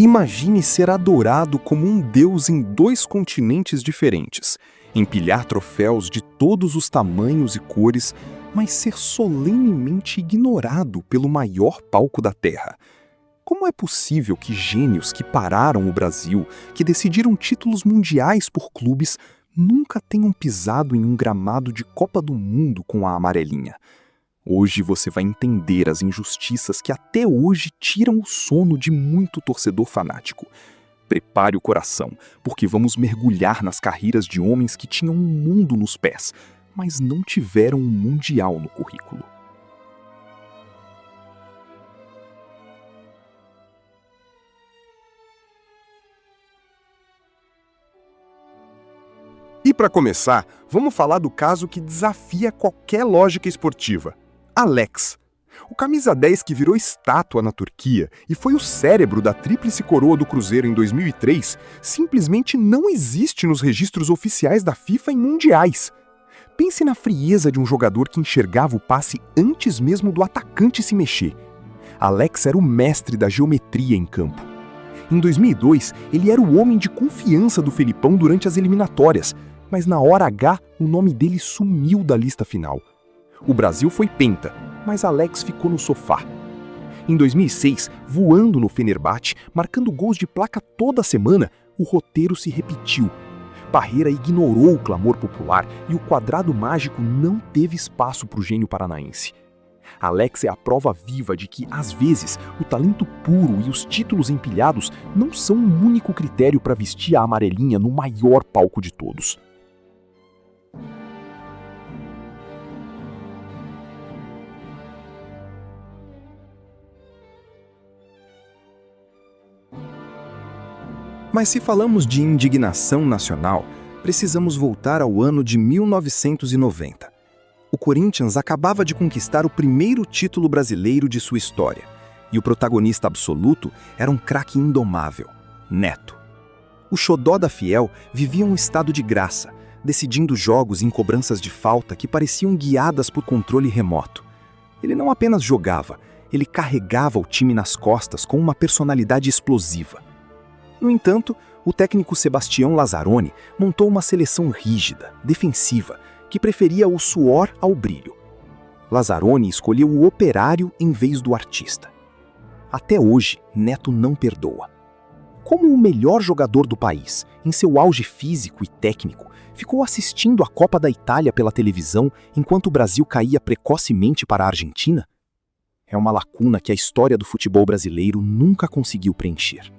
Imagine ser adorado como um deus em dois continentes diferentes, empilhar troféus de todos os tamanhos e cores, mas ser solenemente ignorado pelo maior palco da Terra. Como é possível que gênios que pararam o Brasil, que decidiram títulos mundiais por clubes, nunca tenham pisado em um gramado de Copa do Mundo com a amarelinha? Hoje você vai entender as injustiças que até hoje tiram o sono de muito torcedor fanático. Prepare o coração, porque vamos mergulhar nas carreiras de homens que tinham um mundo nos pés, mas não tiveram um mundial no currículo. E para começar, vamos falar do caso que desafia qualquer lógica esportiva. Alex. O camisa 10 que virou estátua na Turquia e foi o cérebro da tríplice coroa do Cruzeiro em 2003, simplesmente não existe nos registros oficiais da FIFA em mundiais. Pense na frieza de um jogador que enxergava o passe antes mesmo do atacante se mexer. Alex era o mestre da geometria em campo. Em 2002, ele era o homem de confiança do Felipão durante as eliminatórias, mas na hora H, o nome dele sumiu da lista final. O Brasil foi penta, mas Alex ficou no sofá. Em 2006, voando no Fenerbahçe, marcando gols de placa toda semana, o roteiro se repetiu. Parreira ignorou o clamor popular e o quadrado mágico não teve espaço para o gênio paranaense. Alex é a prova viva de que, às vezes, o talento puro e os títulos empilhados não são o único critério para vestir a amarelinha no maior palco de todos. Mas se falamos de indignação nacional, precisamos voltar ao ano de 1990. O Corinthians acabava de conquistar o primeiro título brasileiro de sua história, e o protagonista absoluto era um craque indomável, Neto. O xodó da Fiel vivia um estado de graça, decidindo jogos em cobranças de falta que pareciam guiadas por controle remoto. Ele não apenas jogava, ele carregava o time nas costas com uma personalidade explosiva. No entanto, o técnico Sebastião Lazzaroni montou uma seleção rígida, defensiva, que preferia o suor ao brilho. Lazzaroni escolheu o operário em vez do artista. Até hoje, Neto não perdoa. Como o melhor jogador do país, em seu auge físico e técnico, ficou assistindo a Copa da Itália pela televisão enquanto o Brasil caía precocemente para a Argentina? É uma lacuna que a história do futebol brasileiro nunca conseguiu preencher.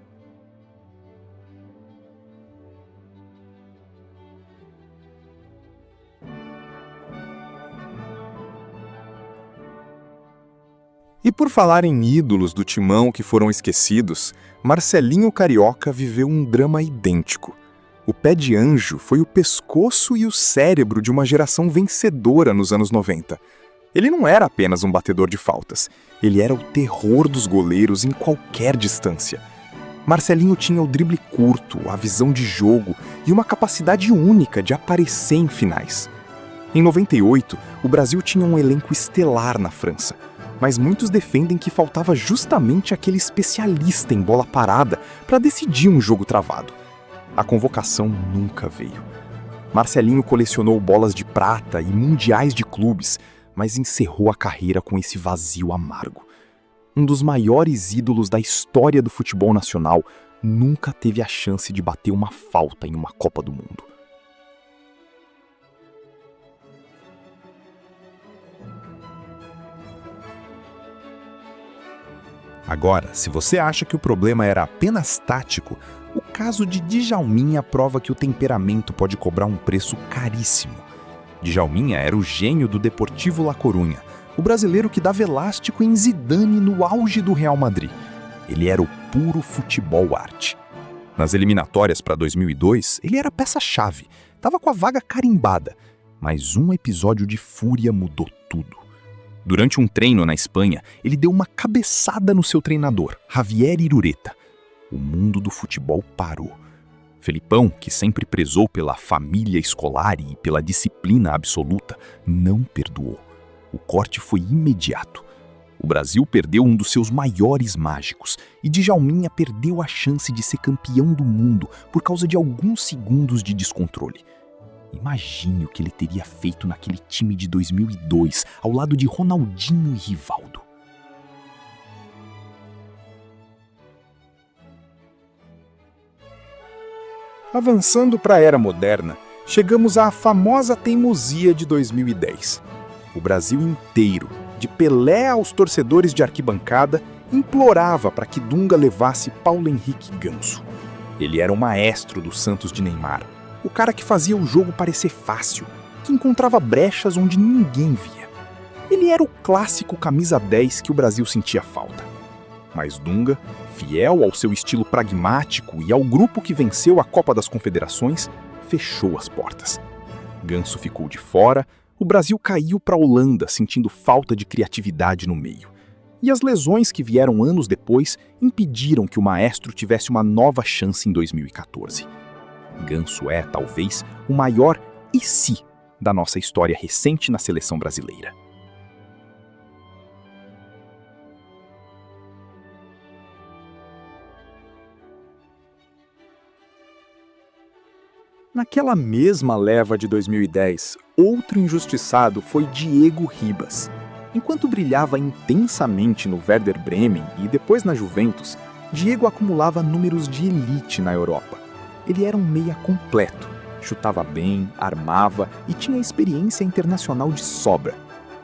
E por falar em ídolos do timão que foram esquecidos, Marcelinho Carioca viveu um drama idêntico. O pé de anjo foi o pescoço e o cérebro de uma geração vencedora nos anos 90. Ele não era apenas um batedor de faltas, ele era o terror dos goleiros em qualquer distância. Marcelinho tinha o drible curto, a visão de jogo e uma capacidade única de aparecer em finais. Em 98, o Brasil tinha um elenco estelar na França, mas muitos defendem que faltava justamente aquele especialista em bola parada para decidir um jogo travado. A convocação nunca veio. Marcelinho colecionou bolas de prata e mundiais de clubes, mas encerrou a carreira com esse vazio amargo. Um dos maiores ídolos da história do futebol nacional nunca teve a chance de bater uma falta em uma Copa do Mundo. Agora, se você acha que o problema era apenas tático, o caso de Djalminha prova que o temperamento pode cobrar um preço caríssimo. Djalminha era o gênio do Deportivo La Coruña, o brasileiro que dava elástico em Zidane no auge do Real Madrid. Ele era o puro futebol arte. Nas eliminatórias para 2002, ele era peça-chave, estava com a vaga carimbada, mas um episódio de fúria mudou tudo. Durante um treino na Espanha, ele deu uma cabeçada no seu treinador, Javier Irureta. O mundo do futebol parou. Felipão, que sempre prezou pela família escolar e pela disciplina absoluta, não perdoou. O corte foi imediato. O Brasil perdeu um dos seus maiores mágicos e Djalminha perdeu a chance de ser campeão do mundo por causa de alguns segundos de descontrole. Imagine o que ele teria feito naquele time de 2002, ao lado de Ronaldinho e Rivaldo. Avançando para a era moderna, chegamos à famosa teimosia de 2010. O Brasil inteiro, de Pelé aos torcedores de arquibancada, implorava para que Dunga levasse Paulo Henrique Ganso. Ele era o maestro do Santos de Neymar, o cara que fazia o jogo parecer fácil, que encontrava brechas onde ninguém via. Ele era o clássico camisa 10 que o Brasil sentia falta. Mas Dunga, fiel ao seu estilo pragmático e ao grupo que venceu a Copa das Confederações, fechou as portas. Ganso ficou de fora, o Brasil caiu para a Holanda sentindo falta de criatividade no meio. E as lesões que vieram anos depois impediram que o maestro tivesse uma nova chance em 2014. Ganso é, talvez, o maior "e se" da nossa história recente na seleção brasileira. Naquela mesma leva de 2010, outro injustiçado foi Diego Ribas. Enquanto brilhava intensamente no Werder Bremen e depois na Juventus, Diego acumulava números de elite na Europa. Ele era um meia completo, chutava bem, armava e tinha experiência internacional de sobra.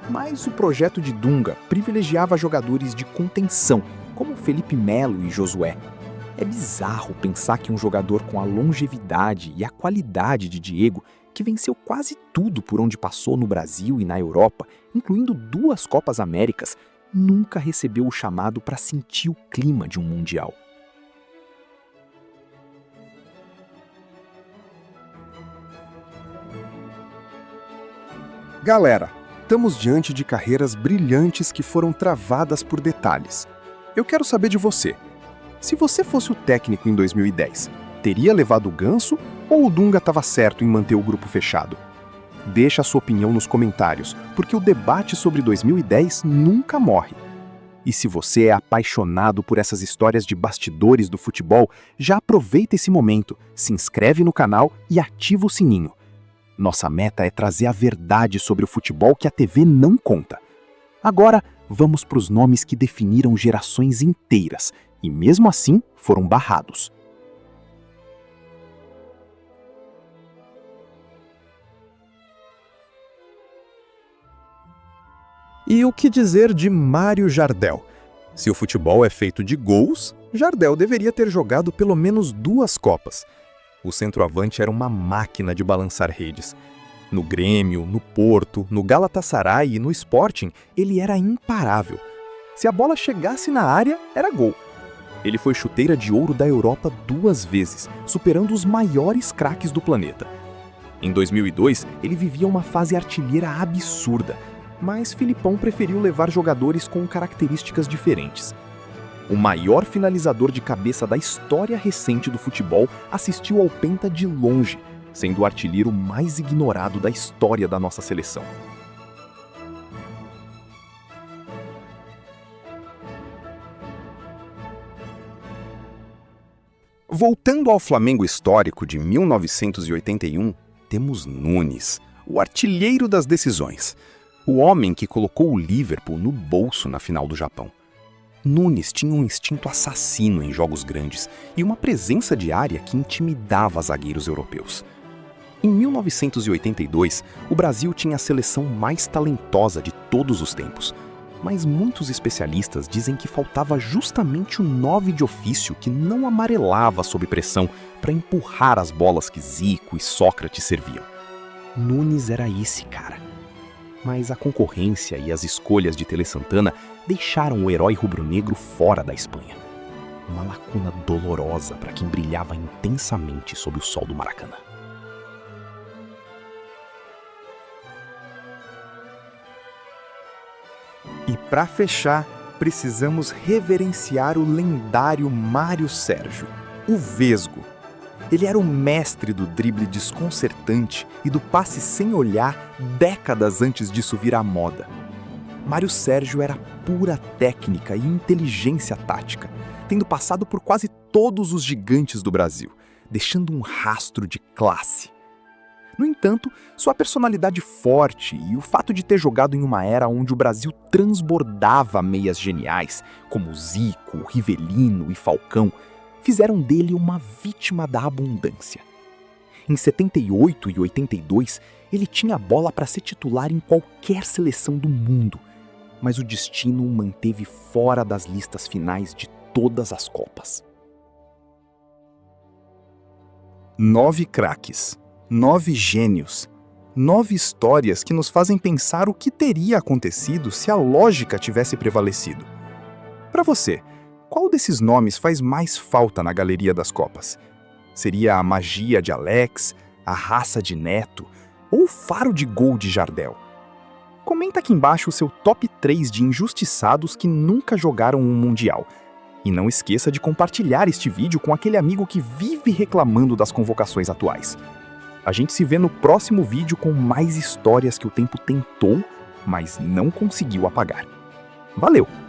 Mas o projeto de Dunga privilegiava jogadores de contenção, como Felipe Melo e Josué. É bizarro pensar que um jogador com a longevidade e a qualidade de Diego, que venceu quase tudo por onde passou no Brasil e na Europa, incluindo 2 Copas Américas, nunca recebeu o chamado para sentir o clima de um Mundial. Galera, estamos diante de carreiras brilhantes que foram travadas por detalhes. Eu quero saber de você. Se você fosse o técnico em 2010, teria levado o Ganso ou o Dunga estava certo em manter o grupo fechado? Deixa a sua opinião nos comentários, porque o debate sobre 2010 nunca morre. E se você é apaixonado por essas histórias de bastidores do futebol, já aproveita esse momento, se inscreve no canal e ativa o sininho. Nossa meta é trazer a verdade sobre o futebol que a TV não conta. Agora, vamos para os nomes que definiram gerações inteiras e, mesmo assim, foram barrados. E o que dizer de Mário Jardel? Se o futebol é feito de gols, Jardel deveria ter jogado pelo menos 2 Copas. O centroavante era uma máquina de balançar redes. No Grêmio, no Porto, no Galatasaray e no Sporting, ele era imparável. Se a bola chegasse na área, era gol. Ele foi chuteira de ouro da Europa 2 vezes, superando os maiores craques do planeta. Em 2002, ele vivia uma fase artilheira absurda, mas Filipão preferiu levar jogadores com características diferentes. O maior finalizador de cabeça da história recente do futebol assistiu ao Penta de longe, sendo o artilheiro mais ignorado da história da nossa seleção. Voltando ao Flamengo histórico de 1981, temos Nunes, o artilheiro das decisões. O homem que colocou o Liverpool no bolso na final do Japão. Nunes tinha um instinto assassino em jogos grandes e uma presença de área que intimidava zagueiros europeus. Em 1982, o Brasil tinha a seleção mais talentosa de todos os tempos, mas muitos especialistas dizem que faltava justamente o 9 de ofício que não amarelava sob pressão para empurrar as bolas que Zico e Sócrates serviam. Nunes era esse cara. Mas a concorrência e as escolhas de Tele Santana deixaram o herói rubro-negro fora da Espanha. Uma lacuna dolorosa para quem brilhava intensamente sob o sol do Maracanã. E para fechar, precisamos reverenciar o lendário Mário Sérgio, o Vesgo. Ele era o mestre do drible desconcertante e do passe sem olhar décadas antes disso virar moda. Mário Sérgio era pura técnica e inteligência tática, tendo passado por quase todos os gigantes do Brasil, deixando um rastro de classe. No entanto, sua personalidade forte e o fato de ter jogado em uma era onde o Brasil transbordava meias geniais, como Zico, Rivelino e Falcão, fizeram dele uma vítima da abundância. Em 78 e 82, ele tinha a bola para ser titular em qualquer seleção do mundo, mas o destino o manteve fora das listas finais de todas as Copas. 9 craques, 9 gênios, 9 histórias que nos fazem pensar o que teria acontecido se a lógica tivesse prevalecido. Para você, qual desses nomes faz mais falta na galeria das Copas? Seria a magia de Alex, a raça de Neto ou o faro de gol de Jardel? Comenta aqui embaixo o seu top 3 de injustiçados que nunca jogaram um Mundial. E não esqueça de compartilhar este vídeo com aquele amigo que vive reclamando das convocações atuais. A gente se vê no próximo vídeo com mais histórias que o tempo tentou, mas não conseguiu apagar. Valeu!